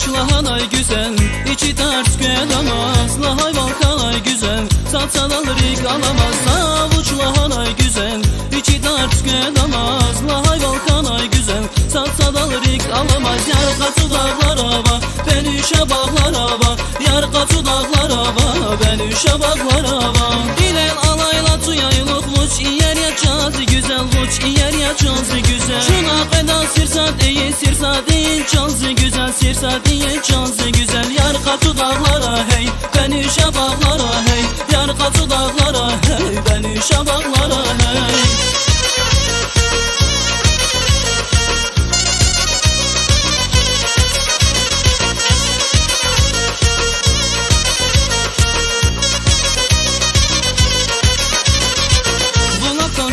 Savuç lahanay güzel, içi ters gelemez. Lahay balkanay güzel, satsan alırık alamaz. Savuç lahanay güzel, içi ters gelemez. Lahay balkanay güzel, satsan alırık alamaz. Yar katı dağlara bak, ben üşe bağlara bak. Yar katı dağlara bak, ben üşe bağlara bak. Dilel alayla tuyaylık luç, iyer ya cazı güzel luç, iyer ya cazı güzel. Şuna kadar sirsat iyi, sirsat iyi cazı güzel, sirsat iyi cazı güzel. Yar katı dağlara hey, ben üşe bağlara hey. Yar katı dağlara hey, ben üşe bağlara hey.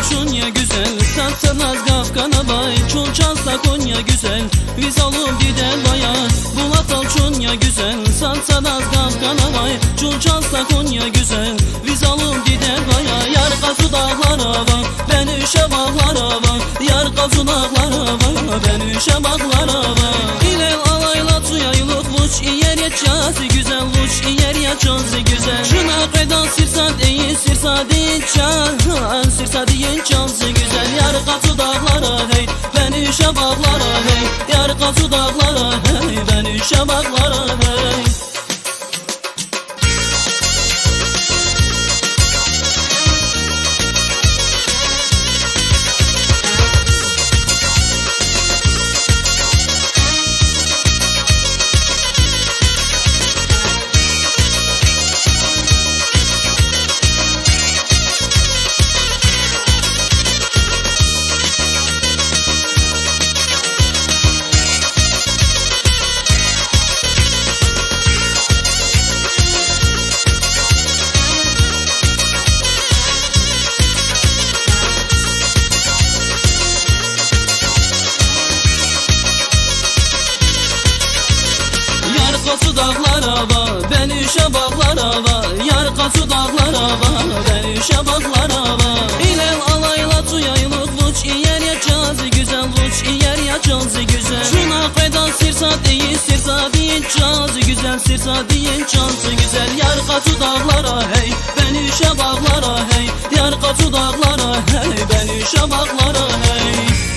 Konya güzel, Tatsırnaz Kafkana bay. Çulçansa Konya güzel, biz alıp gider baya. Bulat Alçunya güzel, Tatsırnaz Kafkana bay. Çulçansa Konya güzel, biz alıp gider baya. Yar katı dağlara bak, ben üşe bağlara bak. Yar katı dağlara bak, ben üşe bağlara bak. İlel alayla tuyaylık luç, iyer ya cazı güzel luç, iyer ya cazı güzel. Şuna kadar sirsat iyi, sirsat iyi can, sirsat iyi cazı güzel. Yar katı dağlara hey, ben üşe bağlara hey. Yar katı dağlara hey, ben üşe bağlara hey. Katı dağlara bak, ben üşe bağlara bak. Yar katı dağlara bak, ben üşe bağlara bak. İlel alayla tuyaylık luç, iyer ya cazı güzel luç, iyer ya cazı güzel. Şuna kadar sirsat iyi, sirsat iyi cazı güzel, sirsat iyi cazı güzel. Yar katı dağlara hey, ben üşe bağlara hey. Yar katı dağlara hey, ben üşe bağlara hey.